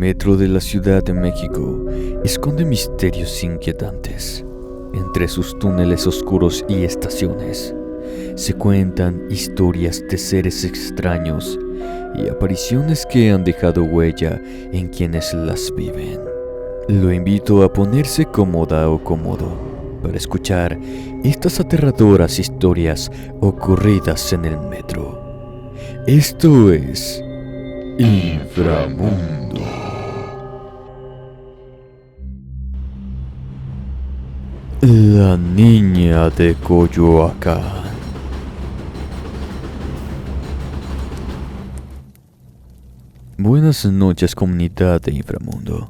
metro de la Ciudad de México esconde misterios inquietantes. Entre sus túneles oscuros y estaciones se cuentan historias de seres extraños y apariciones que han dejado huella en quienes las viven. Lo invito a ponerse cómoda o cómodo para escuchar estas aterradoras historias ocurridas en el metro. Esto es Inframundo. La niña de Coyoacán. Buenas noches, comunidad de Inframundo.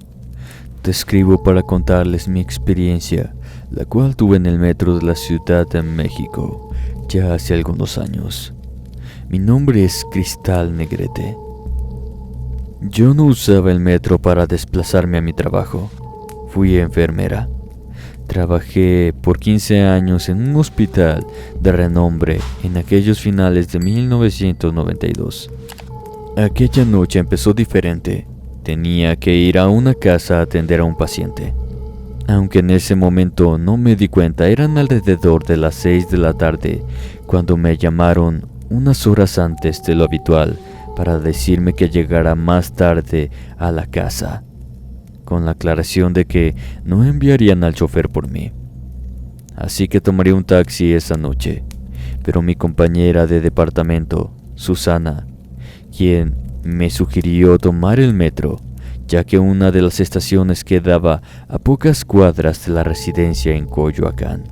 Te escribo para contarles mi experiencia, la cual tuve en el metro de la Ciudad de México ya hace algunos años. Mi nombre es Cristal Negrete. Yo no usaba el metro para desplazarme a mi trabajo. Fui enfermera. Trabajé por 15 años en un hospital de renombre en aquellos finales de 1992. Aquella noche empezó diferente. Tenía que ir a una casa a atender a un paciente. Aunque en ese momento no me di cuenta, eran alrededor de las 6 de la tarde cuando me llamaron unas horas antes de lo habitual para decirme que llegara más tarde a la casa, con la aclaración de que no enviarían al chofer por mí. Así que tomaría un taxi esa noche, pero mi compañera de departamento, Susana, quien me sugirió tomar el metro, ya que una de las estaciones quedaba a pocas cuadras de la residencia en Coyoacán.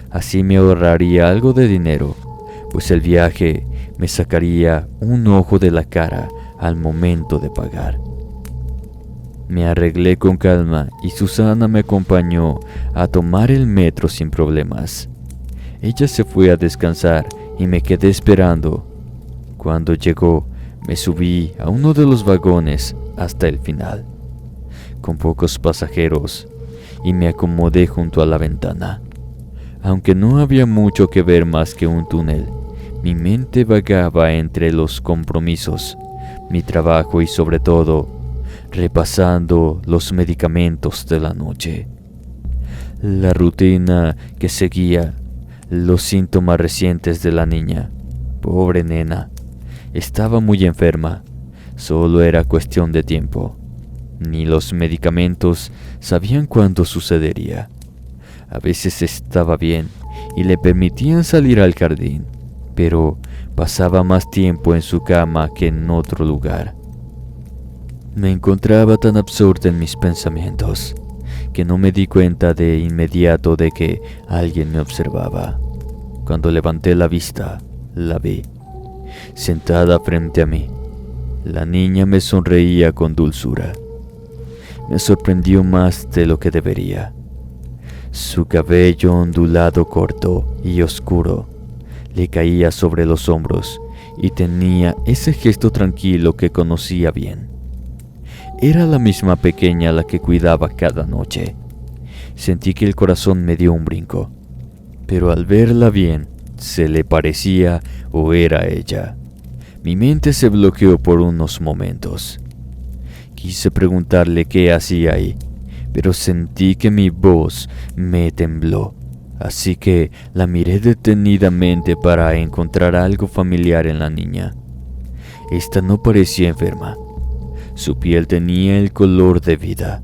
Así me ahorraría algo de dinero, pues el viaje me sacaría un ojo de la cara al momento de pagar. Me arreglé con calma y Susana me acompañó a tomar el metro sin problemas. Ella se fue a descansar y me quedé esperando. Cuando llegó, me subí a uno de los vagones hasta el final, con pocos pasajeros, y me acomodé junto a la ventana. Aunque no había mucho que ver más que un túnel, mi mente vagaba entre los compromisos, mi trabajo y sobre todo, repasando los medicamentos de la noche. La rutina que seguía, los síntomas recientes de la niña. Pobre nena. Estaba muy enferma, solo era cuestión de tiempo. Ni los medicamentos sabían cuándo sucedería. A veces estaba bien y le permitían salir al jardín, pero pasaba más tiempo en su cama que en otro lugar. Me encontraba tan absorta en mis pensamientos que no me di cuenta de inmediato de que alguien me observaba. Cuando levanté la vista, la vi. Sentada frente a mí, la niña me sonreía con dulzura. Me sorprendió más de lo que debería. Su cabello ondulado corto y oscuro le caía sobre los hombros y tenía ese gesto tranquilo que conocía bien. Era la misma pequeña a la que cuidaba cada noche. Sentí que el corazón me dio un brinco, pero al verla bien, se le parecía o era ella. Mi mente se bloqueó por unos momentos. Quise preguntarle qué hacía ahí, pero sentí que mi voz me tembló, así que la miré detenidamente para encontrar algo familiar en la niña. Esta no parecía enferma. Su piel tenía el color de vida.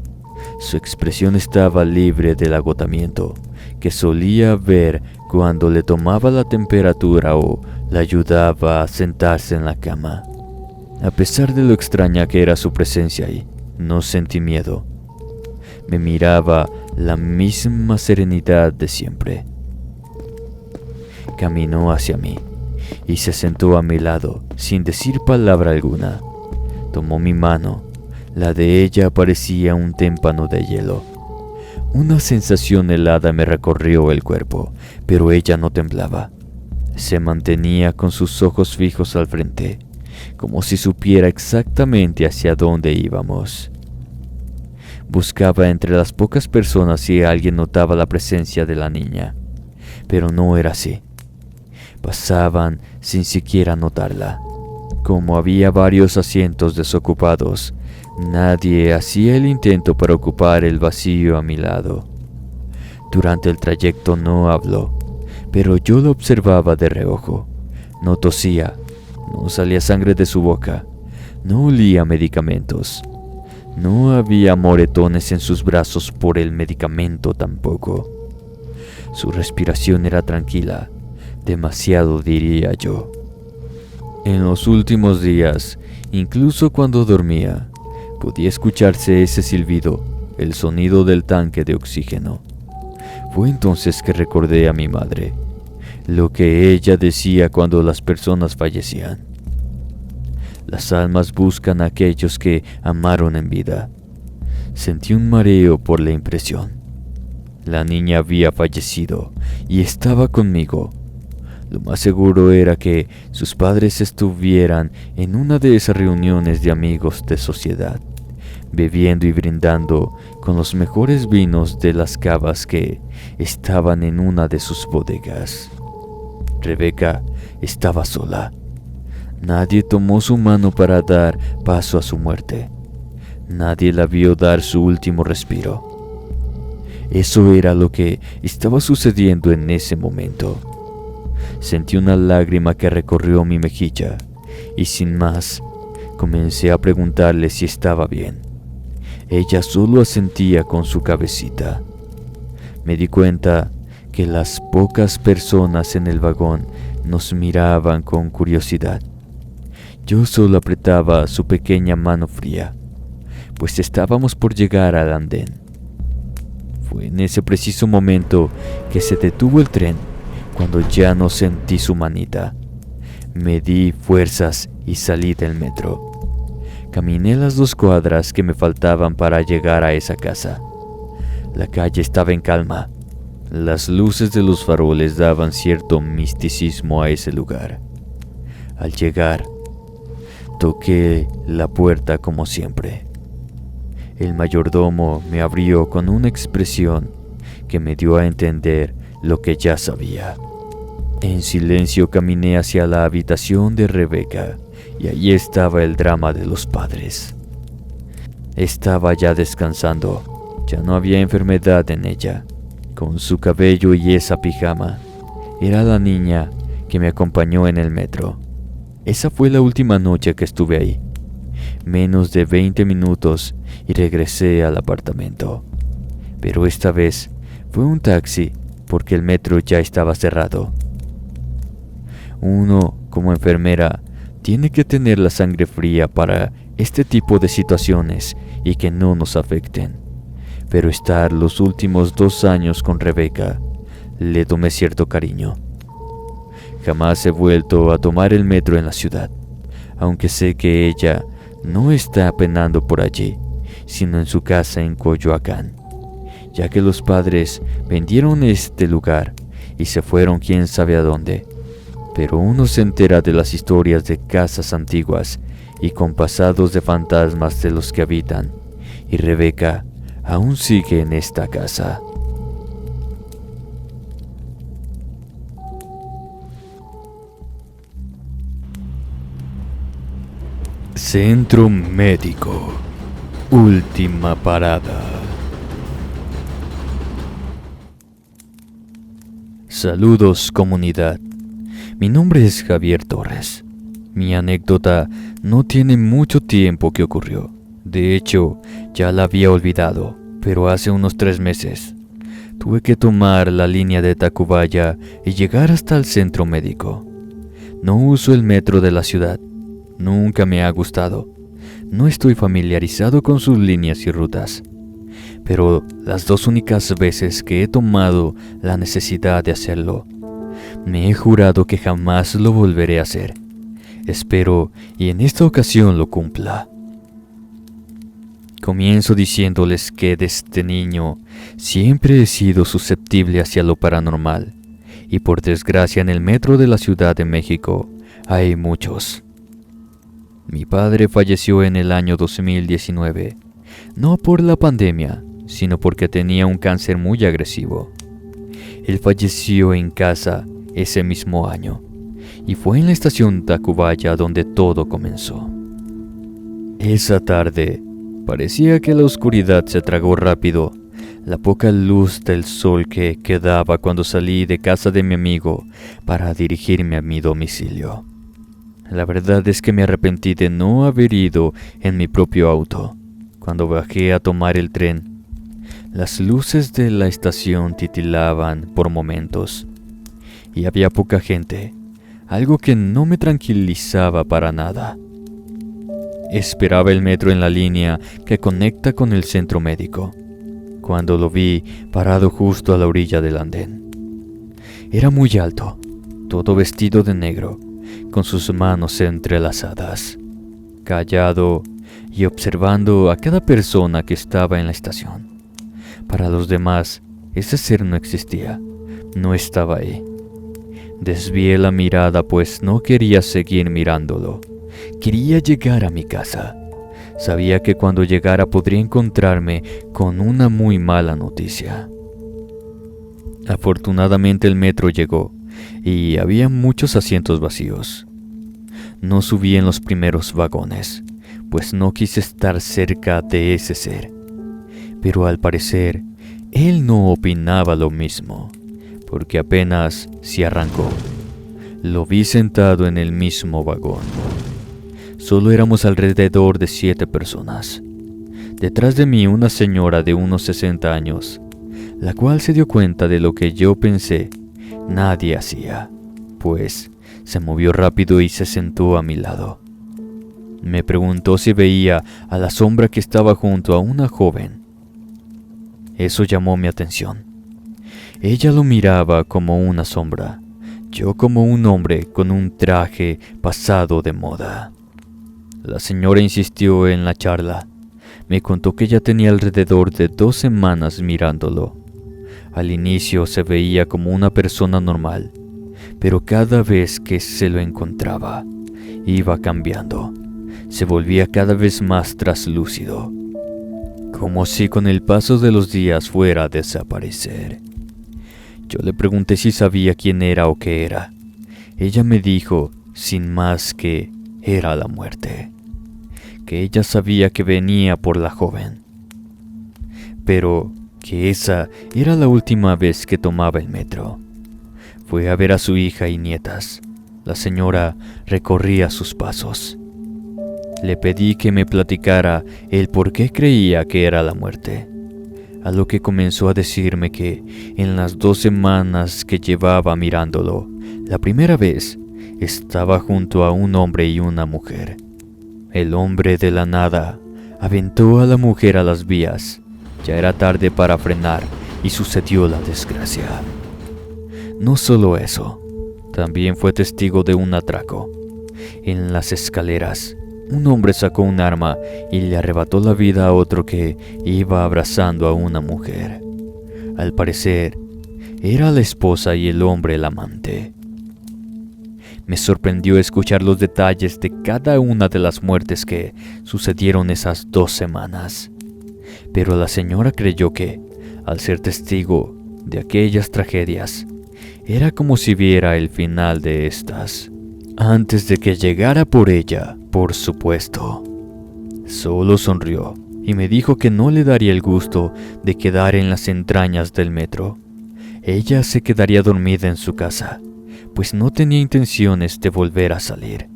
Su expresión estaba libre del agotamiento que solía ver cuando le tomaba la temperatura o la ayudaba a sentarse en la cama. A pesar de lo extraña que era su presencia ahí, no sentí miedo. Me miraba la misma serenidad de siempre. Caminó hacia mí y se sentó a mi lado sin decir palabra alguna. Tomó mi mano. La de ella parecía un témpano de hielo. Una sensación helada me recorrió el cuerpo, pero ella no temblaba. Se mantenía con sus ojos fijos al frente, como si supiera exactamente hacia dónde íbamos. Buscaba entre las pocas personas si alguien notaba la presencia de la niña, pero no era así. Pasaban sin siquiera notarla. Como había varios asientos desocupados, Nadie hacía el intento para ocupar el vacío a mi lado. Durante el trayecto no habló, pero yo lo observaba de reojo. No tosía, no salía sangre de su boca, no olía medicamentos. No había moretones en sus brazos por el medicamento tampoco. Su respiración era tranquila, demasiado diría yo. En los últimos días, incluso cuando dormía, podía escucharse ese silbido, el sonido del tanque de oxígeno. Fue entonces que recordé a mi madre, lo que ella decía cuando las personas fallecían. Las almas buscan a aquellos que amaron en vida. Sentí un mareo por la impresión. La niña había fallecido y estaba conmigo. Lo más seguro era que sus padres estuvieran en una de esas reuniones de amigos de sociedad, bebiendo y brindando con los mejores vinos de las cavas que estaban en una de sus bodegas. Rebeca estaba sola. Nadie tomó su mano para dar paso a su muerte. Nadie la vio dar su último respiro. Eso era lo que estaba sucediendo en ese momento. Sentí una lágrima que recorrió mi mejilla y sin más, comencé a preguntarle si estaba bien. Ella solo asentía con su cabecita. Me di cuenta que las pocas personas en el vagón nos miraban con curiosidad. Yo solo apretaba su pequeña mano fría, pues estábamos por llegar al andén. Fue en ese preciso momento que se detuvo el tren, cuando ya no sentí su manita. Me di fuerzas y salí del metro. Caminé las 2 cuadras que me faltaban para llegar a esa casa. La calle estaba en calma. Las luces de los faroles daban cierto misticismo a ese lugar. Al llegar, toqué la puerta como siempre. El mayordomo me abrió con una expresión que me dio a entender lo que ya sabía. En silencio caminé hacia la habitación de Rebeca y allí estaba el drama de los padres. Estaba ya descansando, ya no había enfermedad en ella. Con su cabello y esa pijama, era la niña que me acompañó en el metro. Esa fue la última noche que estuve ahí. Menos de 20 minutos y regresé al apartamento. Pero esta vez fue un taxi porque el metro ya estaba cerrado. Uno, como enfermera, tiene que tener la sangre fría para este tipo de situaciones y que no nos afecten. Pero estar los últimos 2 años con Rebeca, le tomé cierto cariño. Jamás he vuelto a tomar el metro en la ciudad, aunque sé que ella no está penando por allí, sino en su casa en Coyoacán, ya que los padres vendieron este lugar y se fueron quién sabe a dónde. Pero uno se entera de las historias de casas antiguas y con pasados de fantasmas de los que habitan, y Rebeca aún sigue en esta casa. Centro Médico. Última parada. Saludos, comunidad. Mi nombre es Javier Torres. Mi anécdota no tiene mucho tiempo que ocurrió. De hecho, ya la había olvidado, pero hace unos 3 meses tuve que tomar la línea de Tacubaya y llegar hasta el centro médico. No uso el metro de la ciudad. Nunca me ha gustado. No estoy familiarizado con sus líneas y rutas. Pero las 2 únicas veces que he tomado la necesidad de hacerlo, me he jurado que jamás lo volveré a hacer. Espero y en esta ocasión lo cumpla. Comienzo diciéndoles que desde niño siempre he sido susceptible hacia lo paranormal, y por desgracia en el metro de la Ciudad de México hay muchos. Mi padre falleció en el año 2019, no por la pandemia, sino porque tenía un cáncer muy agresivo. Él falleció en casa ese mismo año, y fue en la estación Tacubaya donde todo comenzó. Esa tarde Parecía que la oscuridad se tragó rápido la poca luz del sol que quedaba cuando salí de casa de mi amigo para dirigirme a mi domicilio. La verdad es que me arrepentí de no haber ido en mi propio auto. Cuando bajé a tomar el tren, las luces de la estación titilaban por momentos y había poca gente, algo que no me tranquilizaba para nada. Esperaba el metro en la línea que conecta con el centro médico, cuando lo vi parado justo a la orilla del andén. Era muy alto, todo vestido de negro, con sus manos entrelazadas, callado y observando a cada persona que estaba en la estación. Para los demás, ese ser no existía, no estaba ahí. Desvié la mirada pues no quería seguir mirándolo. Quería llegar a mi casa. Sabía que cuando llegara podría encontrarme con una muy mala noticia. Afortunadamente el metro llegó y había muchos asientos vacíos. No subí en los primeros vagones, pues no quise estar cerca de ese ser. Pero al parecer, él no opinaba lo mismo, porque apenas se arrancó. Lo vi sentado en el mismo vagón. Solo éramos alrededor de 7 personas. Detrás de mí una señora de unos 60 años, la cual se dio cuenta de lo que yo pensé nadie hacía, pues se movió rápido y se sentó a mi lado. Me preguntó si veía a la sombra que estaba junto a una joven. Eso llamó mi atención. Ella lo miraba como una sombra, yo como un hombre con un traje pasado de moda. La señora insistió en la charla. Me contó que ya tenía alrededor de 2 semanas mirándolo. Al inicio se veía como una persona normal, pero cada vez que se lo encontraba, iba cambiando. Se volvía cada vez más traslúcido, como si con el paso de los días fuera a desaparecer. Yo le pregunté si sabía quién era o qué era. Ella me dijo, sin más, que era la muerte, que ella sabía que venía por la joven, pero que esa era la última vez que tomaba el metro. Fue a ver a su hija y nietas. La señora recorría sus pasos. Le pedí que me platicara el por qué creía que era la muerte, a lo que comenzó a decirme que en las 2 semanas que llevaba mirándolo, la primera vez estaba junto a un hombre y una mujer. El hombre de la nada aventó a la mujer a las vías. Ya era tarde para frenar y sucedió la desgracia. No solo eso, también fue testigo de un atraco. En las escaleras, un hombre sacó un arma y le arrebató la vida a otro que iba abrazando a una mujer. Al parecer, era la esposa y el hombre el amante. Me sorprendió escuchar los detalles de cada una de las muertes que sucedieron esas 2 semanas. Pero la señora creyó que, al ser testigo de aquellas tragedias, era como si viera el final de estas, antes de que llegara por ella, por supuesto. Solo sonrió y me dijo que no le daría el gusto de quedar en las entrañas del metro. Ella se quedaría dormida en su casa, pues no tenía intenciones de volver a salir.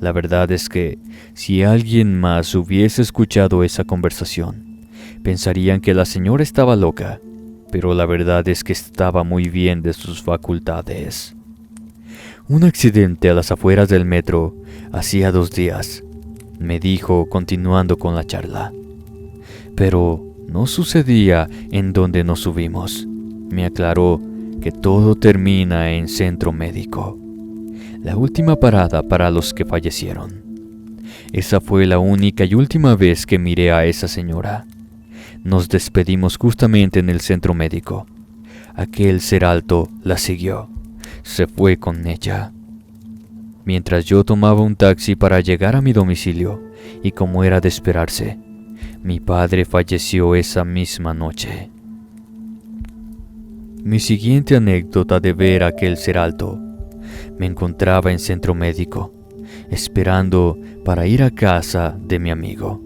La verdad es que si alguien más hubiese escuchado esa conversación, pensarían que la señora estaba loca, pero la verdad es que estaba muy bien de sus facultades. Un accidente a las afueras del metro hacía 2 días, me dijo continuando con la charla. Pero no sucedía en donde nos subimos. Me aclaró que todo termina en centro médico, la última parada para los que fallecieron. Esa fue la única y última vez que miré a esa señora. Nos despedimos justamente en el centro médico. Aquel ser alto la siguió. Se fue con ella. Mientras yo tomaba un taxi para llegar a mi domicilio, y como era de esperarse, mi padre falleció esa misma noche. Mi siguiente anécdota de ver a aquel ser alto: me encontraba en centro médico, esperando para ir a casa de mi amigo.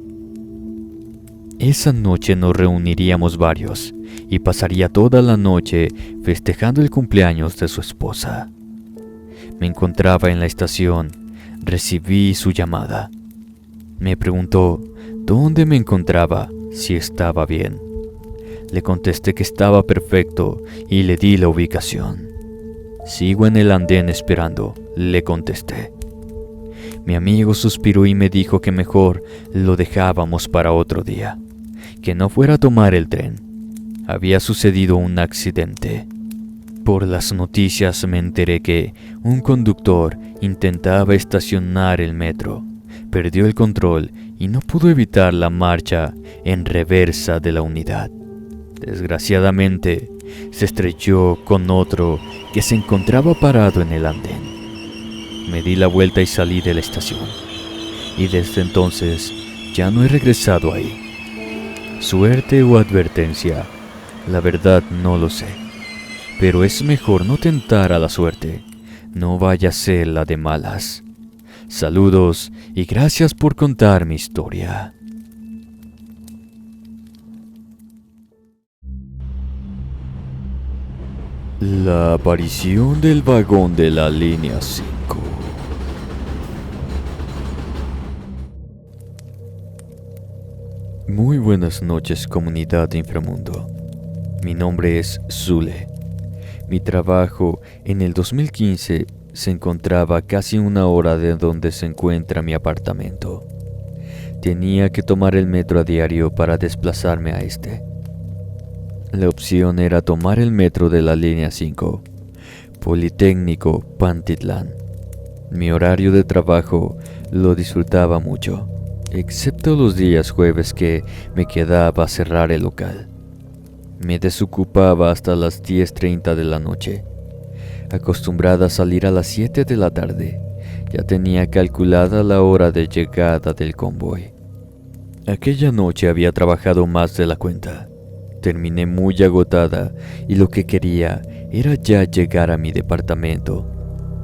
Esa noche nos reuniríamos varios y pasaría toda la noche festejando el cumpleaños de su esposa. Me encontraba en la estación, recibí su llamada. Me preguntó dónde me encontraba, si estaba bien. Le contesté que estaba perfecto y le di la ubicación. Sigo en el andén esperando, le contesté. Mi amigo suspiró y me dijo que mejor lo dejábamos para otro día, que no fuera a tomar el tren. Había sucedido un accidente. Por las noticias me enteré que un conductor intentaba estacionar el metro, perdió el control y no pudo evitar la marcha en reversa de la unidad. Desgraciadamente, se estrelló con otro que se encontraba parado en el andén. Me di la vuelta y salí de la estación, y desde entonces ya no he regresado ahí. Suerte o advertencia, la verdad no lo sé, pero es mejor no tentar a la suerte, no vaya a ser la de malas. Saludos y gracias por contar mi historia. La aparición del vagón de la línea 5. Muy buenas noches, comunidad de Inframundo. Mi nombre es Zule. Mi trabajo en el 2015 se encontraba a casi una hora de donde se encuentra mi apartamento. Tenía que tomar el metro a diario para desplazarme a este. La opción era tomar el metro de la línea 5, Politécnico Pantitlán. Mi horario de trabajo lo disfrutaba mucho, excepto los días jueves que me quedaba a cerrar el local. Me desocupaba hasta las 10:30 de la noche. Acostumbrada a salir a las 7 de la tarde, ya tenía calculada la hora de llegada del convoy. Aquella noche había trabajado más de la cuenta. Terminé muy agotada y lo que quería era ya llegar a mi departamento,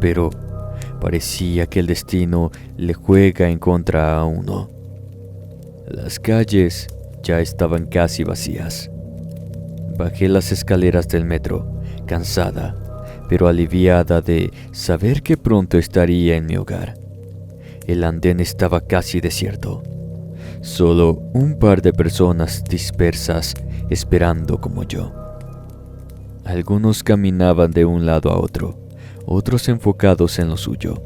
pero parecía que el destino le juega en contra a uno. Las calles ya estaban casi vacías. Bajé las escaleras del metro, cansada, pero aliviada de saber que pronto estaría en mi hogar. El andén estaba casi desierto. Solo un par de personas dispersas esperando como yo. Algunos caminaban de un lado a otro, otros enfocados en lo suyo.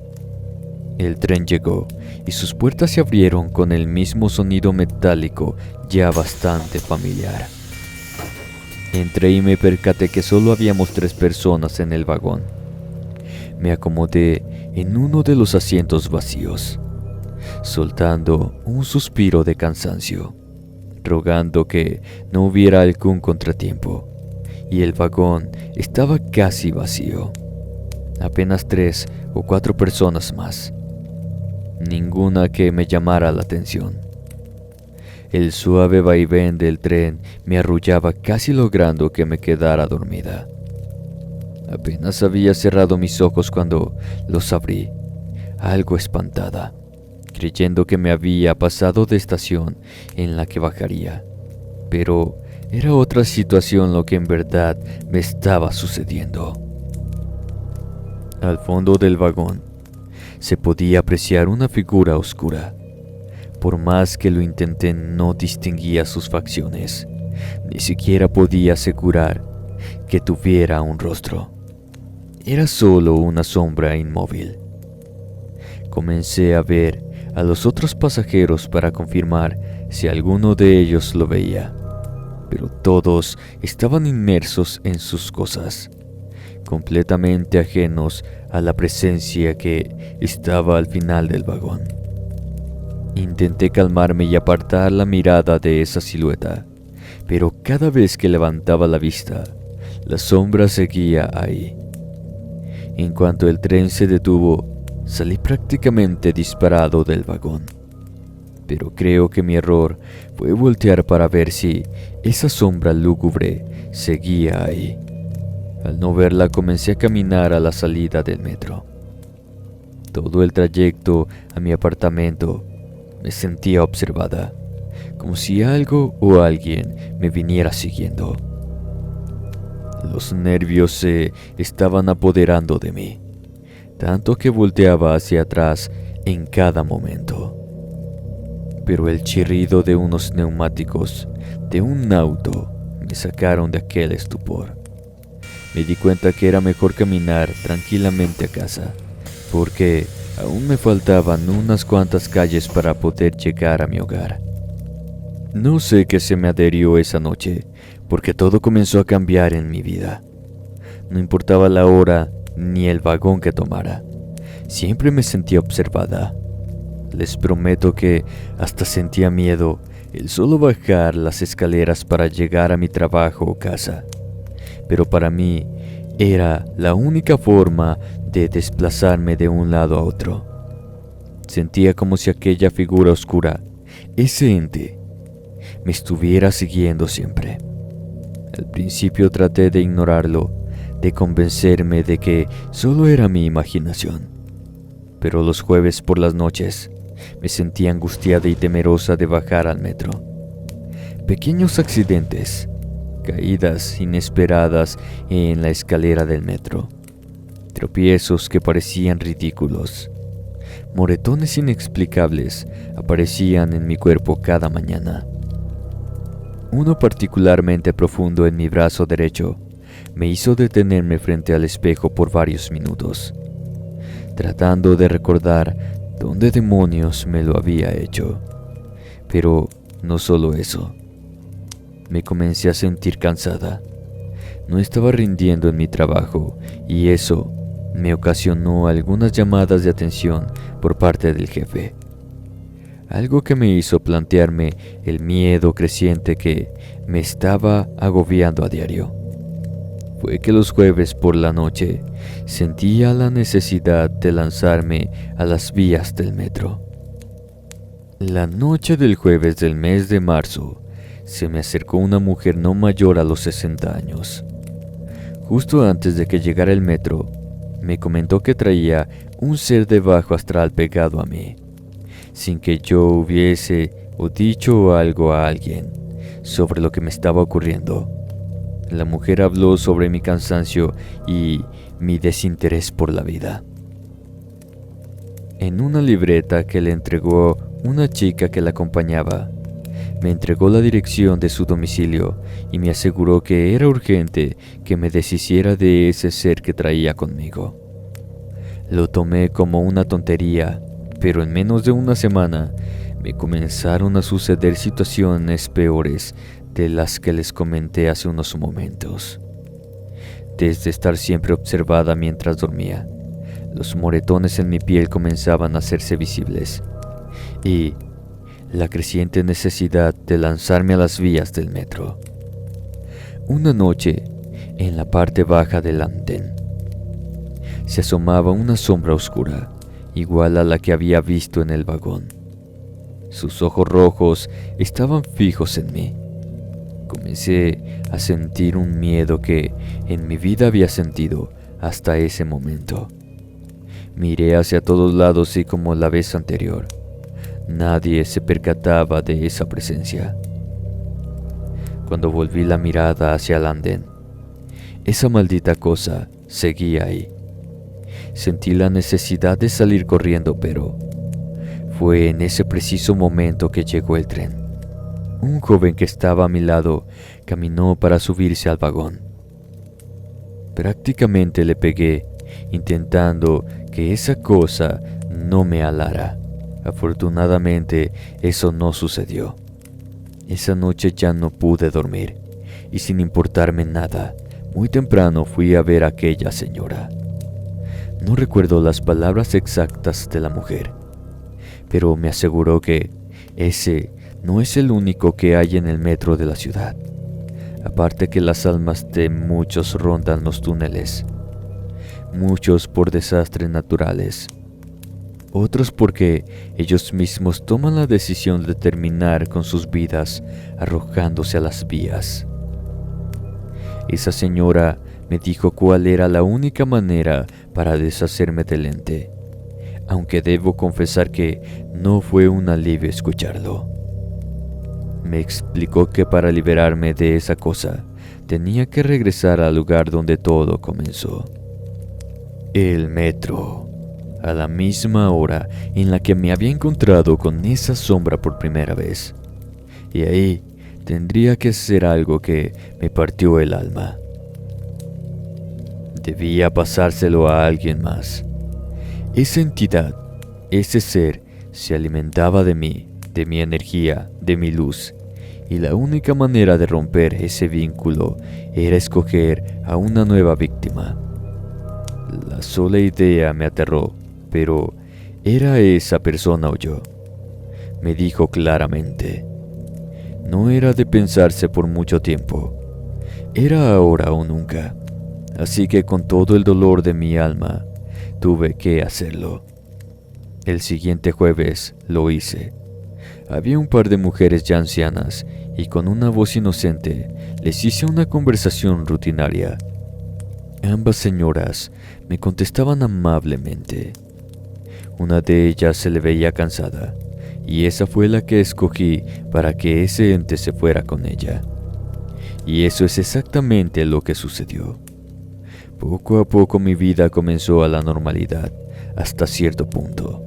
El tren llegó y sus puertas se abrieron con el mismo sonido metálico ya bastante familiar. Entré y me percaté que solo habíamos 3 personas en el vagón. Me acomodé en uno de los asientos vacíos, soltando un suspiro de cansancio, rogando que no hubiera algún contratiempo, y el vagón estaba casi vacío. Apenas 3 o 4 personas más, ninguna que me llamara la atención. El suave vaivén del tren me arrullaba casi logrando que me quedara dormida. Apenas había cerrado mis ojos cuando los abrí, algo espantada, creyendo que me había pasado de estación en la que bajaría. Pero era otra situación lo que en verdad me estaba sucediendo. Al fondo del vagón se podía apreciar una figura oscura. Por más que lo intenté, no distinguía sus facciones. Ni siquiera podía asegurar que tuviera un rostro. Era solo una sombra inmóvil. Comencé a ver a los otros pasajeros para confirmar si alguno de ellos lo veía, pero todos estaban inmersos en sus cosas, completamente ajenos a la presencia que estaba al final del vagón. Intenté calmarme y apartar la mirada de esa silueta, pero cada vez que levantaba la vista, la sombra seguía ahí. En cuanto el tren se detuvo, salí prácticamente disparado del vagón. Pero creo que mi error fue voltear para ver si esa sombra lúgubre seguía ahí. Al no verla, comencé a caminar a la salida del metro. Todo el trayecto a mi apartamento me sentía observada, como si algo o alguien me viniera siguiendo. Los nervios se estaban apoderando de mí, tanto que volteaba hacia atrás en cada momento. Pero el chirrido de unos neumáticos de un auto me sacaron de aquel estupor. Me di cuenta que era mejor caminar tranquilamente a casa, porque aún me faltaban unas cuantas calles para poder llegar a mi hogar. No sé qué se me adherió esa noche, porque todo comenzó a cambiar en mi vida. No importaba la hora ni el vagón que tomara, siempre me sentía observada. Les prometo que hasta sentía miedo el solo bajar las escaleras para llegar a mi trabajo o casa. Pero para mí era la única forma de desplazarme de un lado a otro. Sentía como si aquella figura oscura, ese ente, me estuviera siguiendo siempre. Al principio traté de ignorarlo, de convencerme de que solo era mi imaginación. Pero los jueves por las noches me sentía angustiada y temerosa de bajar al metro. Pequeños accidentes, caídas inesperadas en la escalera del metro, tropiezos que parecían ridículos, moretones inexplicables aparecían en mi cuerpo cada mañana. Uno particularmente profundo en mi brazo derecho me hizo detenerme frente al espejo por varios minutos, tratando de recordar dónde demonios me lo había hecho. Pero no solo eso. Me comencé a sentir cansada. No estaba rindiendo en mi trabajo y eso me ocasionó algunas llamadas de atención por parte del jefe. Algo que me hizo plantearme el miedo creciente que me estaba agobiando a diario. Fue que los jueves por la noche sentía la necesidad de lanzarme a las vías del metro. La noche del jueves del mes de marzo se me acercó una mujer no mayor a los 60 años. Justo antes de que llegara el metro, me comentó que traía un ser de bajo astral pegado a mí, sin que yo hubiese o dicho algo a alguien sobre lo que me estaba ocurriendo. La mujer habló sobre mi cansancio y mi desinterés por la vida. En una libreta que le entregó una chica que la acompañaba, me entregó la dirección de su domicilio y me aseguró que era urgente que me deshiciera de ese ser que traía conmigo. Lo tomé como una tontería, pero en menos de una semana me comenzaron a suceder situaciones peores de las que les comenté hace unos momentos. Desde estar siempre observada mientras dormía, los moretones en mi piel comenzaban a hacerse visibles, y la creciente necesidad de lanzarme a las vías del metro. Una noche, en la parte baja del andén, se asomaba una sombra oscura, igual a la que había visto en el vagón. Sus ojos rojos estaban fijos en mí. Comencé a sentir un miedo que en mi vida había sentido hasta ese momento. Miré hacia todos lados y como la vez anterior, nadie se percataba de esa presencia. Cuando volví la mirada hacia el andén, esa maldita cosa seguía ahí. Sentí la necesidad de salir corriendo, pero fue en ese preciso momento que llegó el tren. Un joven que estaba a mi lado caminó para subirse al vagón. Prácticamente le pegué, intentando que esa cosa no me alara. Afortunadamente, eso no sucedió. Esa noche ya no pude dormir, y sin importarme nada, muy temprano fui a ver a aquella señora. No recuerdo las palabras exactas de la mujer, pero me aseguró que ese no es el único que hay en el metro de la ciudad. Aparte que las almas de muchos rondan los túneles, muchos por desastres naturales, otros porque ellos mismos toman la decisión de terminar con sus vidas arrojándose a las vías. Esa señora me dijo cuál era la única manera para deshacerme del ente, aunque debo confesar que no fue un alivio escucharlo. Me explicó que para liberarme de esa cosa, tenía que regresar al lugar donde todo comenzó. El metro. A la misma hora en la que me había encontrado con esa sombra por primera vez. Y ahí tendría que hacer algo que me partió el alma. Debía pasárselo a alguien más. Esa entidad, ese ser, se alimentaba de mí, de mi energía, de mi luz. Y la única manera de romper ese vínculo era escoger a una nueva víctima. La sola idea me aterró, pero ¿era esa persona o yo? Me dijo claramente. No era de pensarse por mucho tiempo. Era ahora o nunca. Así que con todo el dolor de mi alma, tuve que hacerlo. El siguiente jueves lo hice. Había un par de mujeres ya ancianas y con una voz inocente les hice una conversación rutinaria. Ambas señoras me contestaban amablemente. Una de ellas se le veía cansada y esa fue la que escogí para que ese ente se fuera con ella. Y eso es exactamente lo que sucedió. Poco a poco mi vida comenzó a la normalidad hasta cierto punto.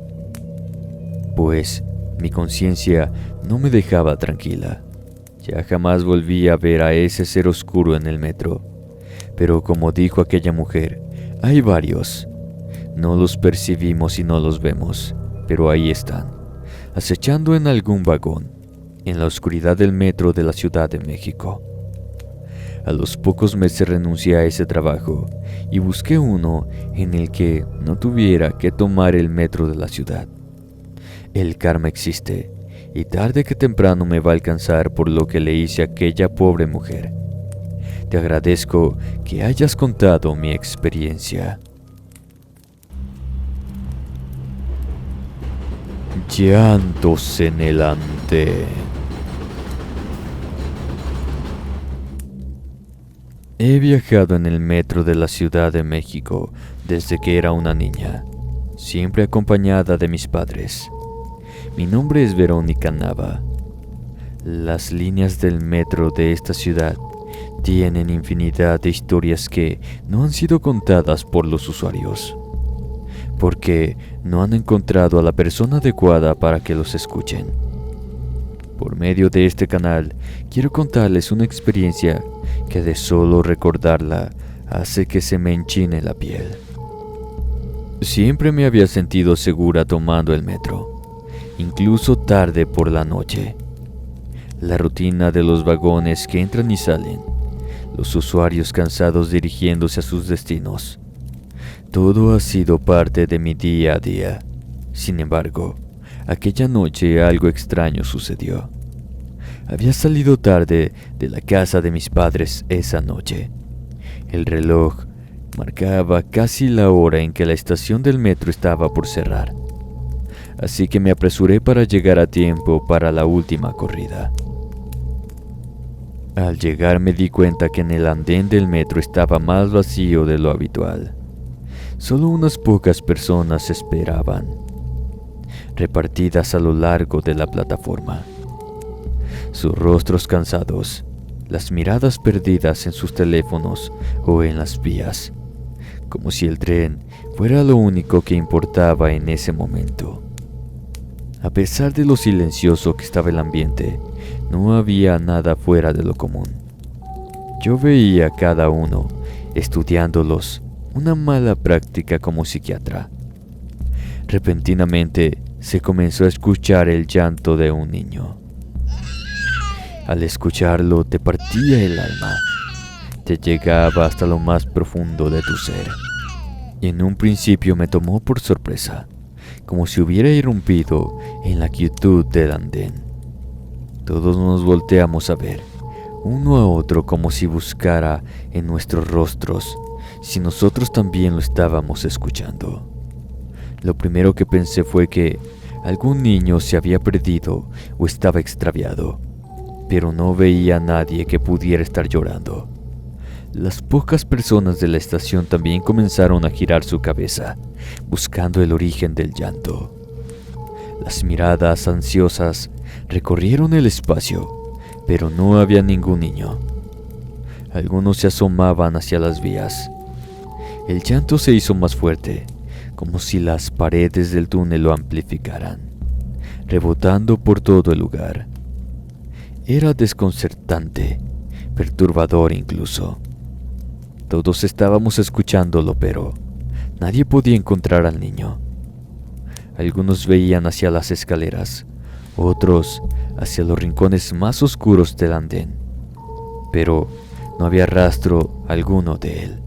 Pues mi conciencia no me dejaba tranquila. Ya jamás volví a ver a ese ser oscuro en el metro. Pero como dijo aquella mujer, hay varios. No los percibimos y no los vemos, pero ahí están, acechando en algún vagón, en la oscuridad del metro de la Ciudad de México. A los pocos meses renuncié a ese trabajo y busqué uno en el que no tuviera que tomar el metro de la ciudad. El karma existe y tarde que temprano me va a alcanzar por lo que le hice a aquella pobre mujer. Te agradezco que hayas contado mi experiencia. Llantos en el andén. He viajado en el metro de la Ciudad de México desde que era una niña, siempre acompañada de mis padres. Mi nombre es Verónica Nava. Las líneas del metro de esta ciudad tienen infinidad de historias que no han sido contadas por los usuarios, porque no han encontrado a la persona adecuada para que los escuchen. Por medio de este canal, quiero contarles una experiencia que de solo recordarla hace que se me enchine la piel. Siempre me había sentido segura tomando el metro, incluso tarde por la noche. La rutina de los vagones que entran y salen, los usuarios cansados dirigiéndose a sus destinos. Todo ha sido parte de mi día a día. Sin embargo, aquella noche algo extraño sucedió. Había salido tarde de la casa de mis padres esa noche. El reloj marcaba casi la hora en que la estación del metro estaba por cerrar. Así que me apresuré para llegar a tiempo para la última corrida. Al llegar me di cuenta que en el andén del metro estaba más vacío de lo habitual. Solo unas pocas personas esperaban, repartidas a lo largo de la plataforma. Sus rostros cansados, las miradas perdidas en sus teléfonos o en las vías, como si el tren fuera lo único que importaba en ese momento. A pesar de lo silencioso que estaba el ambiente, no había nada fuera de lo común. Yo veía a cada uno, estudiándolos, una mala práctica como psiquiatra. Repentinamente se comenzó a escuchar el llanto de un niño. Al escucharlo te partía el alma, te llegaba hasta lo más profundo de tu ser. Y en un principio me tomó por sorpresa, como si hubiera irrumpido en la quietud del andén. Todos nos volteamos a ver, uno a otro como si buscara en nuestros rostros si nosotros también lo estábamos escuchando. Lo primero que pensé fue que algún niño se había perdido o estaba extraviado, pero no veía a nadie que pudiera estar llorando. Las pocas personas de la estación también comenzaron a girar su cabeza, buscando el origen del llanto. Las miradas ansiosas recorrieron el espacio, pero no había ningún niño. Algunos se asomaban hacia las vías. El llanto se hizo más fuerte, como si las paredes del túnel lo amplificaran, rebotando por todo el lugar. Era desconcertante, perturbador incluso. Todos estábamos escuchándolo, pero nadie podía encontrar al niño. Algunos veían hacia las escaleras, otros hacia los rincones más oscuros del andén, pero no había rastro alguno de él.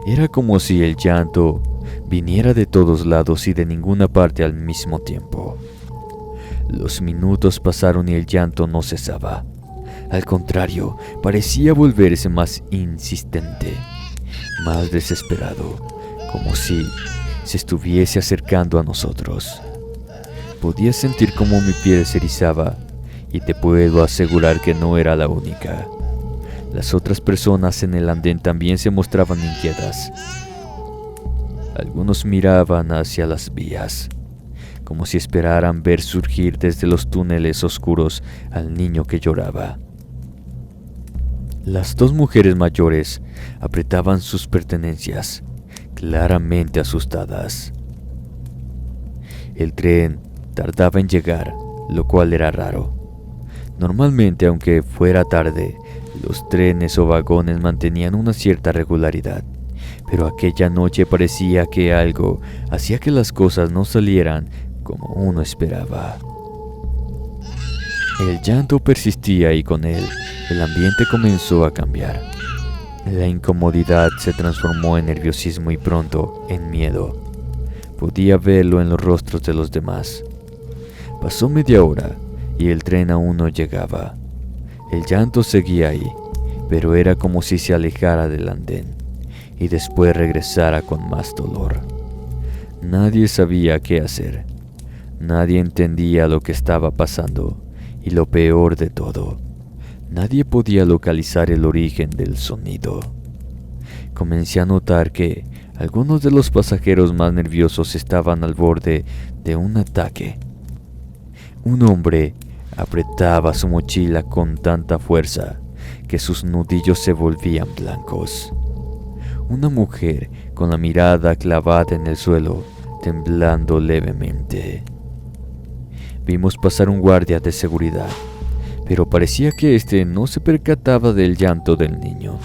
Era como si el llanto viniera de todos lados y de ninguna parte al mismo tiempo. Los minutos pasaron y el llanto no cesaba. Al contrario, parecía volverse más insistente, más desesperado, como si se estuviese acercando a nosotros. Podía sentir cómo mi piel se erizaba, y te puedo asegurar que no era la única. Las otras personas en el andén también se mostraban inquietas. Algunos miraban hacia las vías, como si esperaran ver surgir desde los túneles oscuros al niño que lloraba. Las dos mujeres mayores apretaban sus pertenencias, claramente asustadas. El tren tardaba en llegar, lo cual era raro. Normalmente, aunque fuera tarde, los trenes o vagones mantenían una cierta regularidad, pero aquella noche parecía que algo hacía que las cosas no salieran como uno esperaba. El llanto persistía y con él el ambiente comenzó a cambiar. La incomodidad se transformó en nerviosismo y pronto en miedo. Podía verlo en los rostros de los demás. Pasó media hora y el tren aún no llegaba. El llanto seguía ahí, pero era como si se alejara del andén y después regresara con más dolor. Nadie sabía qué hacer. Nadie entendía lo que estaba pasando y lo peor de todo, nadie podía localizar el origen del sonido. Comencé a notar que algunos de los pasajeros más nerviosos estaban al borde de un ataque. Un hombre apretaba su mochila con tanta fuerza que sus nudillos se volvían blancos. Una mujer con la mirada clavada en el suelo, temblando levemente. Vimos pasar un guardia de seguridad, pero parecía que éste no se percataba del llanto del niño.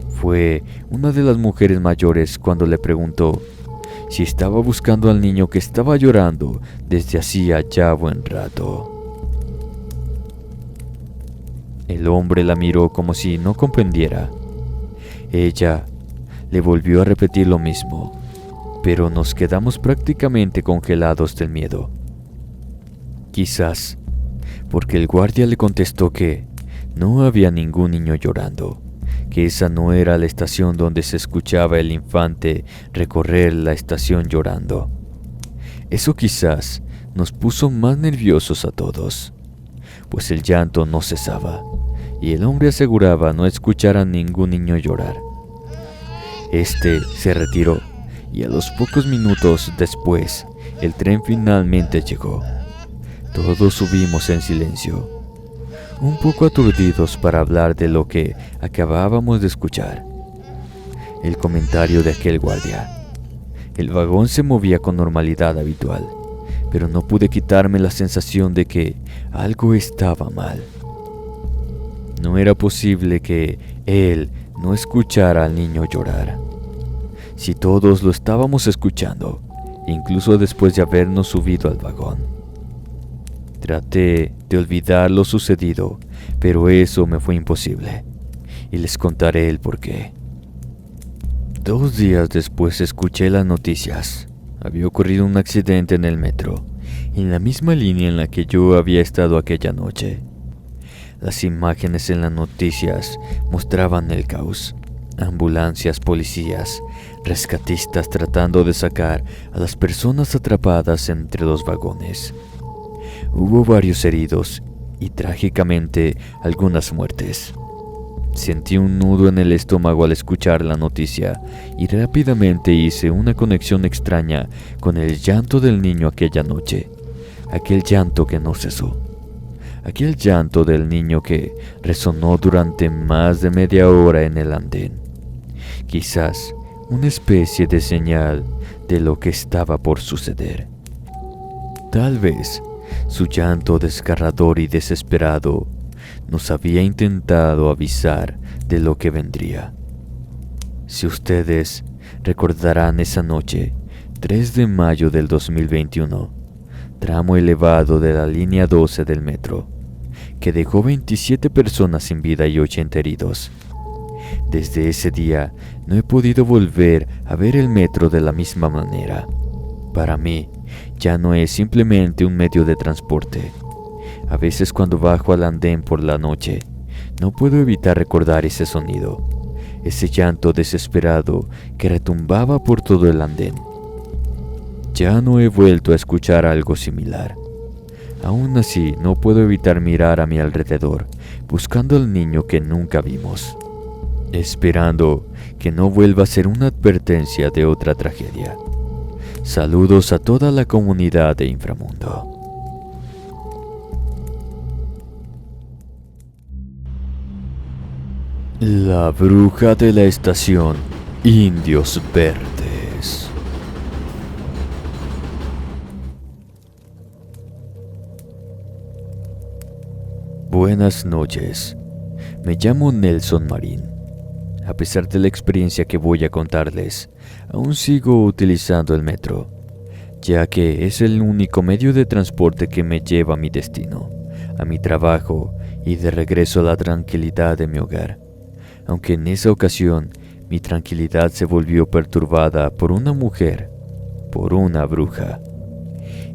Fue una de las mujeres mayores cuando le preguntó si estaba buscando al niño que estaba llorando desde hacía ya buen rato. El hombre la miró como si no comprendiera. Ella le volvió a repetir lo mismo, pero nos quedamos prácticamente congelados del miedo. Quizás porque el guardia le contestó que no había ningún niño llorando, que esa no era la estación donde se escuchaba el infante recorrer la estación llorando. Eso quizás nos puso más nerviosos a todos, pues el llanto no cesaba, y el hombre aseguraba no escuchar a ningún niño llorar. Este se retiró, y a los pocos minutos después, el tren finalmente llegó. Todos subimos en silencio, un poco aturdidos para hablar de lo que acabábamos de escuchar. El comentario de aquel guardia. El vagón se movía con normalidad habitual, pero no pude quitarme la sensación de que algo estaba mal. No era posible que él no escuchara al niño llorar. Si todos lo estábamos escuchando, incluso después de habernos subido al vagón. Traté de olvidar lo sucedido, pero eso me fue imposible, y les contaré el porqué. 2 días después escuché las noticias. Había ocurrido un accidente en el metro, en la misma línea en la que yo había estado aquella noche. Las imágenes en las noticias mostraban el caos. Ambulancias, policías, rescatistas tratando de sacar a las personas atrapadas entre los vagones. Hubo varios heridos y trágicamente algunas muertes. Sentí un nudo en el estómago al escuchar la noticia y rápidamente hice una conexión extraña con el llanto del niño aquella noche, aquel llanto que no cesó. aquel llanto del niño que resonó durante más de media hora en el andén. Quizás una especie de señal de lo que estaba por suceder. Tal vez su llanto desgarrador y desesperado nos había intentado avisar de lo que vendría. Si ustedes recordarán esa noche, 3 de mayo del 2021, tramo elevado de la línea 12 del metro, que dejó 27 personas sin vida y 80 heridos. Desde ese día no he podido volver a ver el metro de la misma manera. Para mí, ya no es simplemente un medio de transporte. A veces cuando bajo al andén por la noche, no puedo evitar recordar ese sonido, ese llanto desesperado que retumbaba por todo el andén. Ya no he vuelto a escuchar algo similar. Aún así, no puedo evitar mirar a mi alrededor, buscando al niño que nunca vimos, esperando que no vuelva a ser una advertencia de otra tragedia. Saludos a toda la comunidad de Inframundo. La bruja de la estación Indios Verdes. Buenas noches. Me llamo Nelson Marín. A pesar de la experiencia que voy a contarles, aún sigo utilizando el metro, ya que es el único medio de transporte que me lleva a mi destino, a mi trabajo y de regreso a la tranquilidad de mi hogar. Aunque en esa ocasión mi tranquilidad se volvió perturbada por una mujer, por una bruja.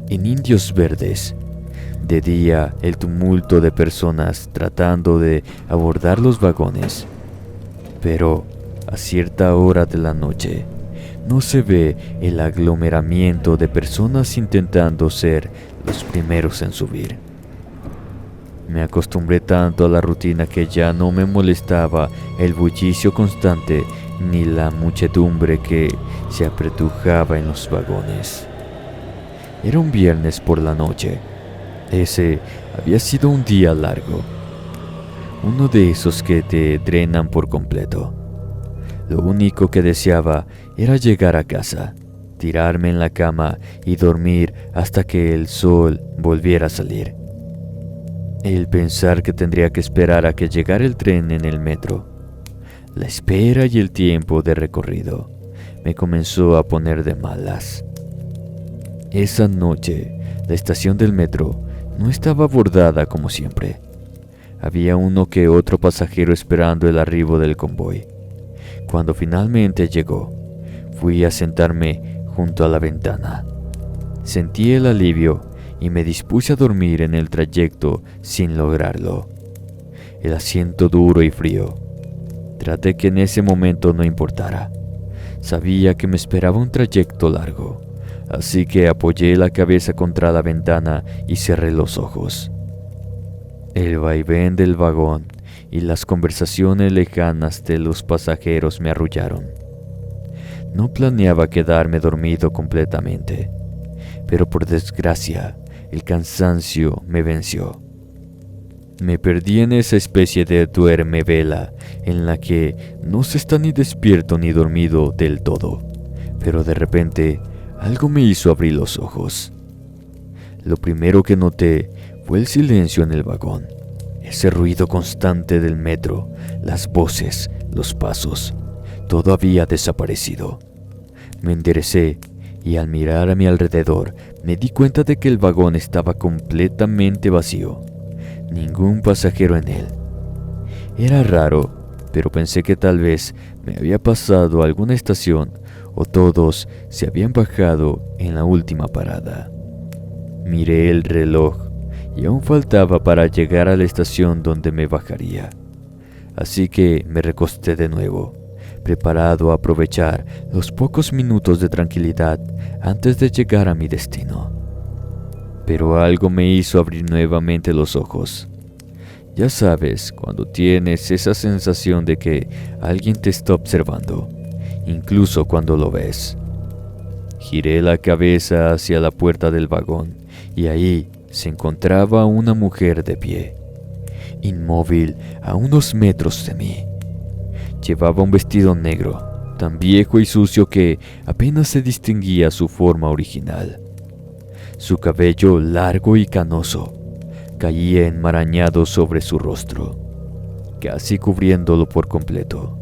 En Indios Verdes, de día el tumulto de personas tratando de abordar los vagones, pero a cierta hora de la noche no se ve el aglomeramiento de personas intentando ser los primeros en subir. Me acostumbré tanto a la rutina que ya no me molestaba el bullicio constante ni la muchedumbre que se apretujaba en los vagones. Era un viernes por la noche. Ese había sido un día largo. Uno de esos que te drenan por completo. Lo único que deseaba era llegar a casa, tirarme en la cama y dormir hasta que el sol volviera a salir. El pensar que tendría que esperar a que llegara el tren en el metro, la espera y el tiempo de recorrido, me comenzó a poner de malas. Esa noche, la estación del metro no estaba abordada como siempre. Había uno que otro pasajero esperando el arribo del convoy. Cuando finalmente llegó, fui a sentarme junto a la ventana. Sentí el alivio y me dispuse a dormir en el trayecto sin lograrlo. El asiento duro y frío. Traté que en ese momento no importara. Sabía que me esperaba un trayecto largo, así que apoyé la cabeza contra la ventana y cerré los ojos. El vaivén del vagón y las conversaciones lejanas de los pasajeros me arrullaron. No planeaba quedarme dormido completamente, pero por desgracia, el cansancio me venció. Me perdí en esa especie de duerme-vela en la que no se está ni despierto ni dormido del todo, pero de repente algo me hizo abrir los ojos. Lo primero que noté fue el silencio en el vagón, ese ruido constante del metro, las voces, los pasos. Todo había desaparecido. Me enderecé y al mirar a mi alrededor me di cuenta de que el vagón estaba completamente vacío. Ningún pasajero en él. Era raro, pero pensé que tal vez me había pasado a alguna estación o todos se habían bajado en la última parada. Miré el reloj y aún faltaba para llegar a la estación donde me bajaría. Así que me recosté de nuevo, preparado a aprovechar los pocos minutos de tranquilidad antes de llegar a mi destino. Pero algo me hizo abrir nuevamente los ojos. Ya sabes, cuando tienes esa sensación de que alguien te está observando, incluso cuando lo ves. Giré la cabeza hacia la puerta del vagón y ahí, se encontraba una mujer de pie, inmóvil a unos metros de mí. Llevaba un vestido negro, tan viejo y sucio que apenas se distinguía su forma original. Su cabello largo y canoso caía enmarañado sobre su rostro, casi cubriéndolo por completo,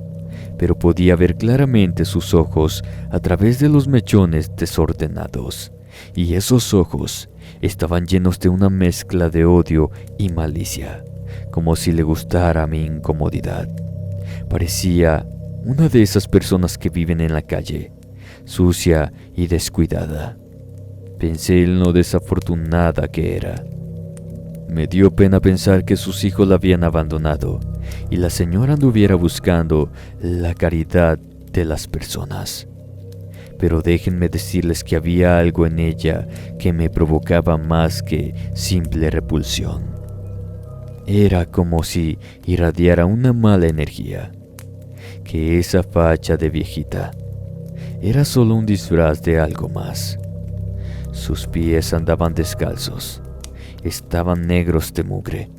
pero podía ver claramente sus ojos a través de los mechones desordenados, y esos ojos estaban llenos de una mezcla de odio y malicia, como si le gustara mi incomodidad. Parecía una de esas personas que viven en la calle, sucia y descuidada. Pensé en lo desafortunada que era. Me dio pena pensar que sus hijos la habían abandonado y la señora anduviera buscando la caridad de las personas. Pero déjenme decirles que había algo en ella que me provocaba más que simple repulsión. Era como si irradiara una mala energía, que esa facha de viejita era solo un disfraz de algo más. Sus pies andaban descalzos, estaban negros de mugre.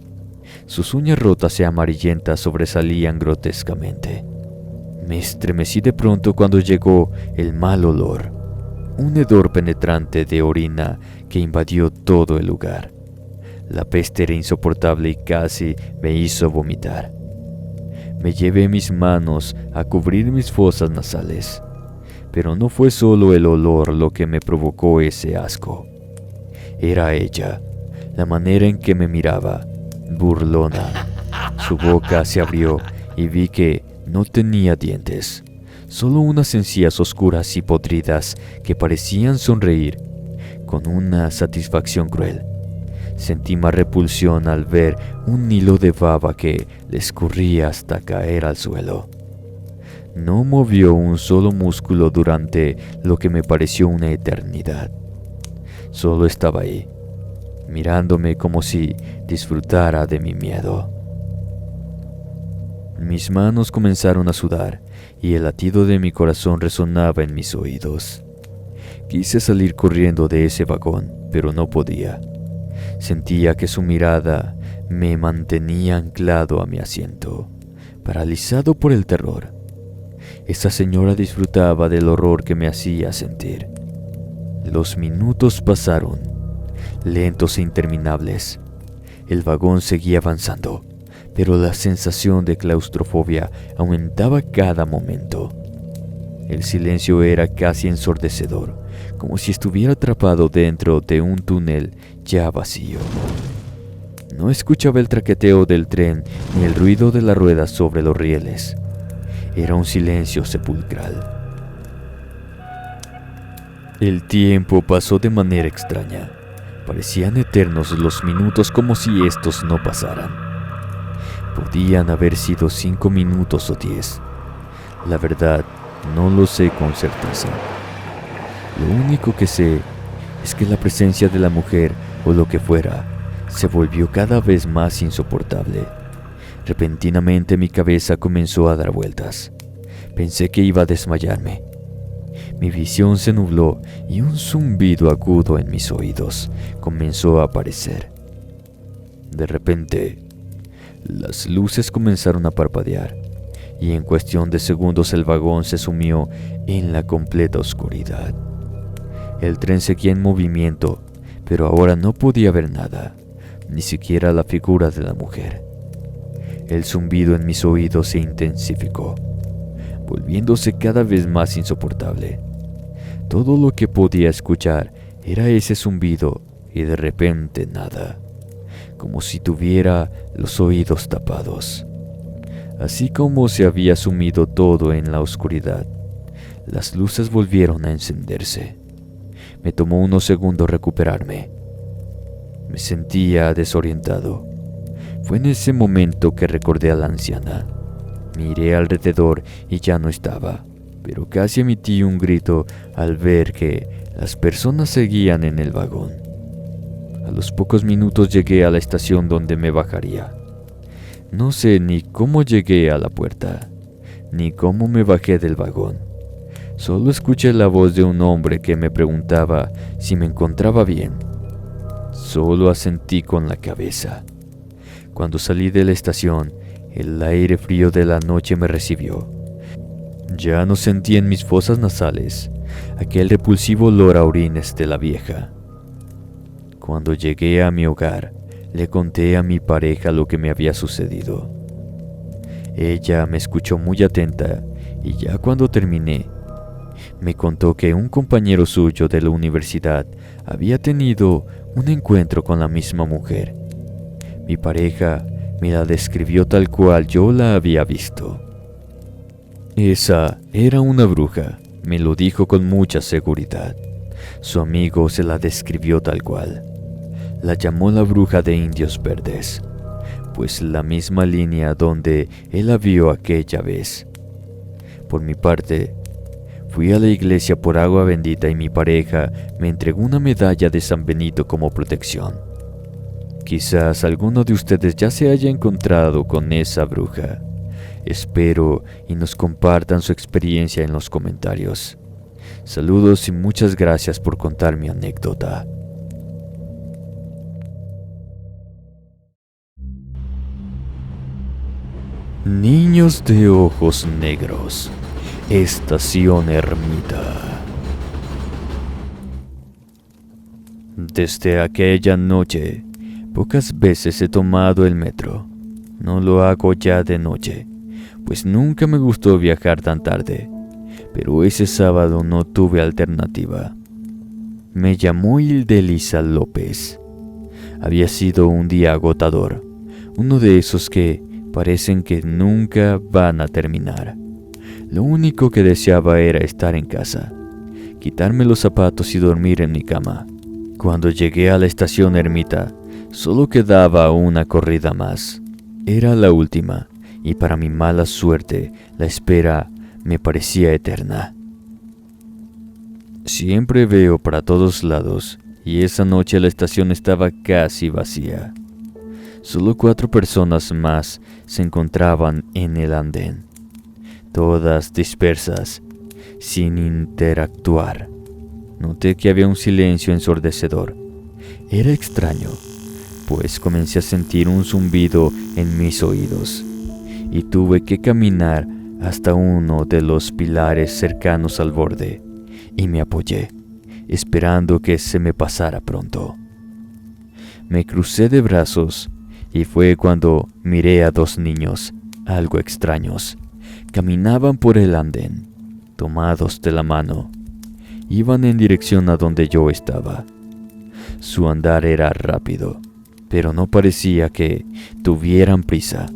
Sus uñas rotas y amarillentas sobresalían grotescamente. Me estremecí de pronto cuando llegó el mal olor, un hedor penetrante de orina que invadió todo el lugar. La peste era insoportable y casi me hizo vomitar. Me llevé mis manos a cubrir mis fosas nasales, pero no fue solo el olor lo que me provocó ese asco. Era ella, la manera en que me miraba, burlona. Su boca se abrió y vi que no tenía dientes, solo unas encías oscuras y podridas que parecían sonreír con una satisfacción cruel. Sentí más repulsión al ver un hilo de baba que le escurría hasta caer al suelo. No movió un solo músculo durante lo que me pareció una eternidad. Solo estaba ahí, mirándome como si disfrutara de mi miedo. Mis manos comenzaron a sudar y el latido de mi corazón resonaba en mis oídos. Quise salir corriendo de ese vagón, pero no podía. Sentía que su mirada me mantenía anclado a mi asiento, paralizado por el terror. Esa señora disfrutaba del horror que me hacía sentir. Los minutos pasaron, lentos e interminables. El vagón seguía avanzando, pero la sensación de claustrofobia aumentaba cada momento. El silencio era casi ensordecedor, como si estuviera atrapado dentro de un túnel ya vacío. No escuchaba el traqueteo del tren ni el ruido de las ruedas sobre los rieles. Era un silencio sepulcral. El tiempo pasó de manera extraña. Parecían eternos los minutos, como si estos no pasaran. Podían haber sido 5 minutos o 10. La verdad, no lo sé con certeza. Lo único que sé es que la presencia de la mujer, o lo que fuera, se volvió cada vez más insoportable. Repentinamente mi cabeza comenzó a dar vueltas. Pensé que iba a desmayarme. Mi visión se nubló y un zumbido agudo en mis oídos comenzó a aparecer. De repente, las luces comenzaron a parpadear y en cuestión de segundos el vagón se sumió en la completa oscuridad. El tren seguía en movimiento, pero ahora no podía ver nada, ni siquiera la figura de la mujer. El zumbido en mis oídos se intensificó, volviéndose cada vez más insoportable. Todo lo que podía escuchar era ese zumbido y de repente nada, como si tuviera los oídos tapados. Así como se había sumido todo en la oscuridad, las luces volvieron a encenderse. Me tomó unos segundos recuperarme. Me sentía desorientado. Fue en ese momento que recordé a la anciana. Miré alrededor y ya no estaba, pero casi emití un grito al ver que las personas seguían en el vagón. A los pocos minutos llegué a la estación donde me bajaría. No sé ni cómo llegué a la puerta, ni cómo me bajé del vagón. Solo escuché la voz de un hombre que me preguntaba si me encontraba bien. Solo asentí con la cabeza. Cuando salí de la estación, el aire frío de la noche me recibió. Ya no sentí en mis fosas nasales aquel repulsivo olor a orines de la vieja. Cuando llegué a mi hogar, le conté a mi pareja lo que me había sucedido. Ella me escuchó muy atenta y ya cuando terminé, me contó que un compañero suyo de la universidad había tenido un encuentro con la misma mujer. Mi pareja me la describió tal cual yo la había visto. Esa era una bruja, me lo dijo con mucha seguridad. Su amigo se la describió tal cual. La llamó la bruja de Indios Verdes, pues la misma línea donde él la vio aquella vez. Por mi parte, fui a la iglesia por agua bendita y mi pareja me entregó una medalla de San Benito como protección. Quizás alguno de ustedes ya se haya encontrado con esa bruja. Espero y nos compartan su experiencia en los comentarios. Saludos y muchas gracias por contar mi anécdota. Niños de ojos negros. Estación Ermita. Desde aquella noche, pocas veces he tomado el metro. No lo hago ya de noche, pues nunca me gustó viajar tan tarde. Pero ese sábado no tuve alternativa. Me llamó Hildelisa López. Había sido un día agotador, uno de esos que parecen que nunca van a terminar. Lo único que deseaba era estar en casa, quitarme los zapatos y dormir en mi cama. Cuando llegué a la estación Ermita, solo quedaba una corrida más. Era la última, y para mi mala suerte, la espera me parecía eterna. Siempre veo para todos lados, y esa noche la estación estaba casi vacía. Solo 4 personas más se encontraban en el andén, todas dispersas, sin interactuar. Noté que había un silencio ensordecedor. Era extraño, pues comencé a sentir un zumbido en mis oídos, y tuve que caminar hasta uno de los pilares cercanos al borde, y me apoyé, esperando que se me pasara pronto. Me crucé de brazos, y fue cuando miré a 2 niños, algo extraños. Caminaban por el andén, tomados de la mano. Iban en dirección a donde yo estaba. Su andar era rápido, pero no parecía que tuvieran prisa.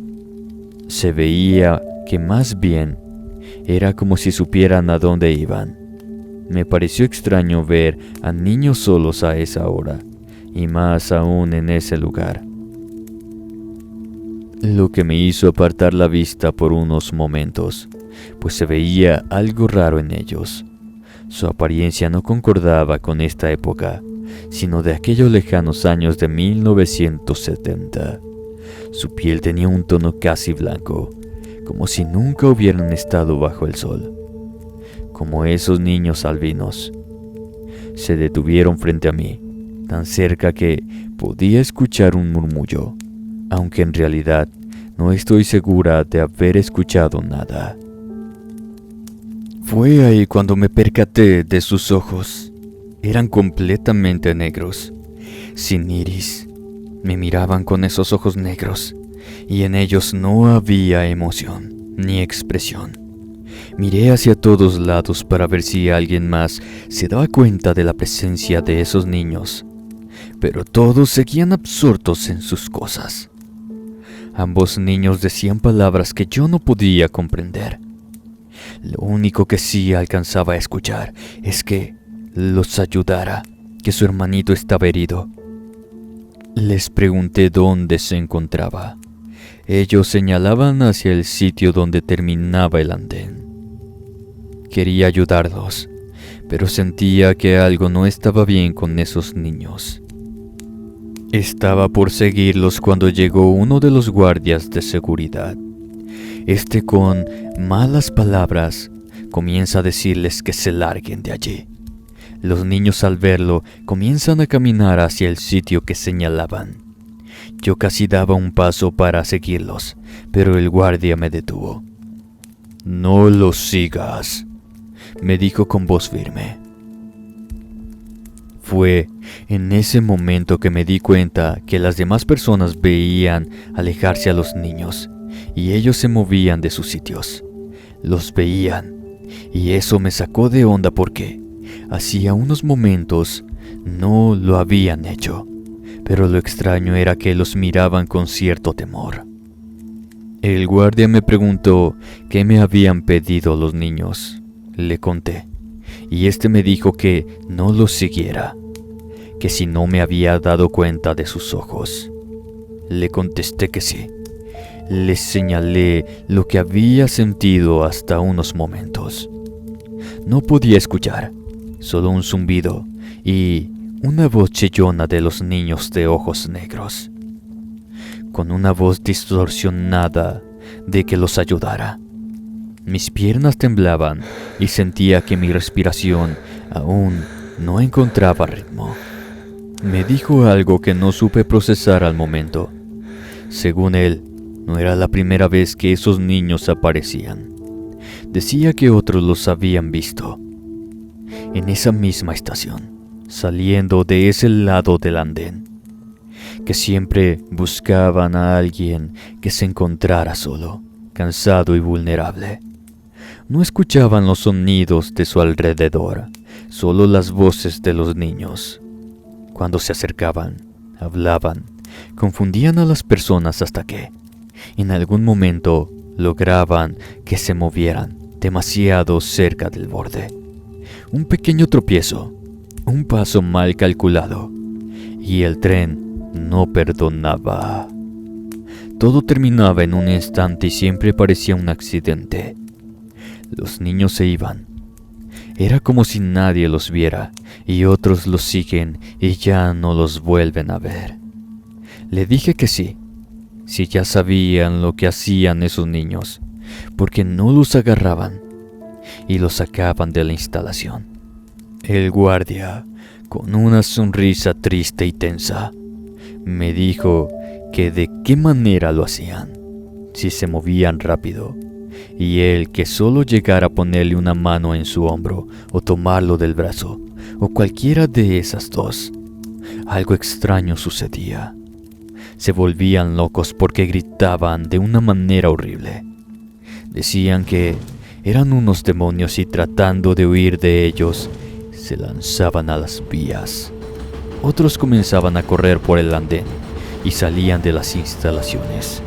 Se veía que más bien era como si supieran a dónde iban. Me pareció extraño ver a niños solos a esa hora, y más aún en ese lugar. Lo que me hizo apartar la vista por unos momentos, pues se veía algo raro en ellos. Su apariencia no concordaba con esta época, sino de aquellos lejanos años de 1970. Su piel tenía un tono casi blanco, como si nunca hubieran estado bajo el sol. Como esos niños albinos. Se detuvieron frente a mí, tan cerca que podía escuchar un murmullo, aunque en realidad no estoy segura de haber escuchado nada. Fue ahí cuando me percaté de sus ojos. Eran completamente negros, sin iris. Me miraban con esos ojos negros, y en ellos no había emoción ni expresión. Miré hacia todos lados para ver si alguien más se daba cuenta de la presencia de esos niños, pero todos seguían absortos en sus cosas. Ambos niños decían palabras que yo no podía comprender. Lo único que sí alcanzaba a escuchar es que los ayudara, que su hermanito estaba herido. Les pregunté dónde se encontraba. Ellos señalaban hacia el sitio donde terminaba el andén. Quería ayudarlos, pero sentía que algo no estaba bien con esos niños. Estaba por seguirlos cuando llegó uno de los guardias de seguridad. Con malas palabras comienza a decirles que se larguen de allí. Los niños al verlo comienzan a caminar hacia el sitio que señalaban. Yo casi daba un paso para seguirlos, pero el guardia me detuvo. «No los sigas», me dijo con voz firme. Fue en ese momento que me di cuenta que las demás personas veían alejarse a los niños y ellos se movían de sus sitios. Los veían y eso me sacó de onda porque hacía unos momentos no lo habían hecho, pero lo extraño era que los miraban con cierto temor. El guardia me preguntó qué me habían pedido los niños. Le conté, y me dijo que no los siguiera, que si no me había dado cuenta de sus ojos. Le contesté que sí. Les señalé lo que había sentido hasta unos momentos. No podía escuchar, solo un zumbido y una voz chillona de los niños de ojos negros, con una voz distorsionada de que los ayudara. Mis piernas temblaban y sentía que mi respiración aún no encontraba ritmo. Me dijo algo que no supe procesar al momento. Según él, no era la primera vez que esos niños aparecían. Decía que otros los habían visto en esa misma estación, saliendo de ese lado del andén, que siempre buscaban a alguien que se encontrara solo, cansado y vulnerable. No escuchaban los sonidos de su alrededor, solo las voces de los niños. Cuando se acercaban, hablaban, confundían a las personas hasta que, en algún momento, lograban que se movieran demasiado cerca del borde. Un pequeño tropiezo, un paso mal calculado, y el tren no perdonaba. Todo terminaba en un instante y siempre parecía un accidente. Los niños se iban. Era como si nadie los viera, y otros los siguen y ya no los vuelven a ver. Le dije que sí, si ya sabían lo que hacían esos niños, porque no los agarraban y los sacaban de la instalación. El guardia, con una sonrisa triste y tensa, me dijo que de qué manera lo hacían, si se movían rápido, y él que solo llegara a ponerle una mano en su hombro o tomarlo del brazo, o cualquiera de esas dos. Algo extraño sucedía. Se volvían locos porque gritaban de una manera horrible. Decían que eran unos demonios y tratando de huir de ellos, se lanzaban a las vías. Otros comenzaban a correr por el andén y salían de las instalaciones.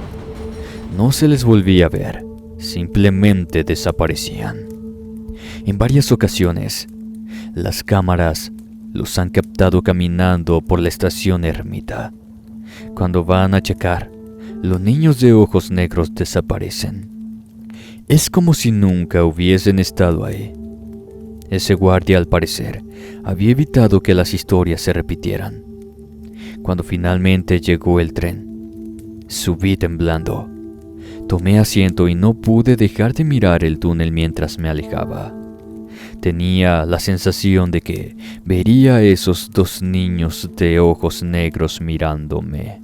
No se les volvía a ver, simplemente desaparecían. En varias ocasiones, las cámaras los han captado caminando por la estación Ermita. Cuando van a checar, los niños de ojos negros desaparecen. Es como si nunca hubiesen estado ahí. Ese guardia, al parecer, había evitado que las historias se repitieran. Cuando finalmente llegó el tren, subí temblando. Tomé asiento y no pude dejar de mirar el túnel mientras me alejaba. Tenía la sensación de que vería a esos dos niños de ojos negros mirándome.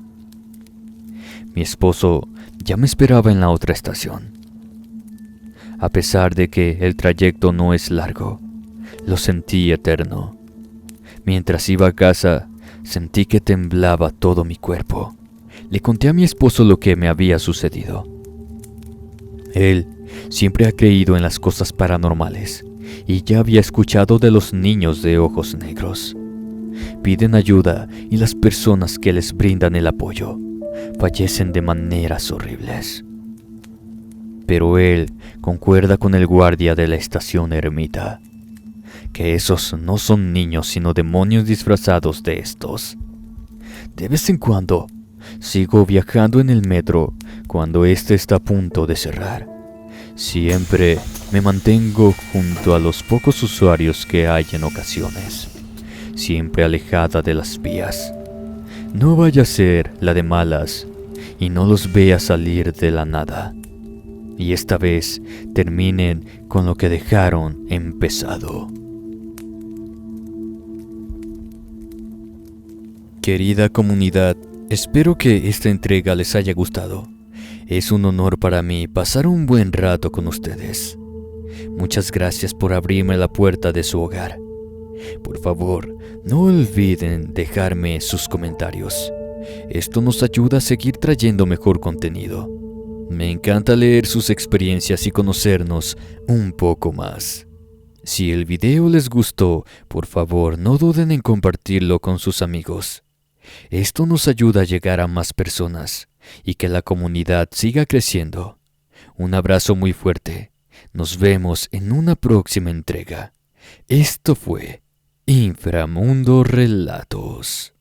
Mi esposo ya me esperaba en la otra estación. A pesar de que el trayecto no es largo, lo sentí eterno. Mientras iba a casa, sentí que temblaba todo mi cuerpo. Le conté a mi esposo lo que me había sucedido. Él siempre ha creído en las cosas paranormales y ya había escuchado de los niños de ojos negros. Piden ayuda y las personas que les brindan el apoyo fallecen de maneras horribles. Pero él concuerda con el guardia de la estación Ermita, que esos no son niños sino demonios disfrazados de estos. De vez en cuando sigo viajando en el metro cuando este está a punto de cerrar. Siempre me mantengo junto a los pocos usuarios que hay en ocasiones, siempre alejada de las vías. No vaya a ser la de malas y no los vea salir de la nada, y esta vez terminen con lo que dejaron empezado. Querida comunidad, espero que esta entrega les haya gustado. Es un honor para mí pasar un buen rato con ustedes. Muchas gracias por abrirme la puerta de su hogar. Por favor, no olviden dejarme sus comentarios. Esto nos ayuda a seguir trayendo mejor contenido. Me encanta leer sus experiencias y conocernos un poco más. Si el video les gustó, por favor no duden en compartirlo con sus amigos. Esto nos ayuda a llegar a más personas y que la comunidad siga creciendo. Un abrazo muy fuerte. Nos vemos en una próxima entrega. Esto fue Inframundo Relatos.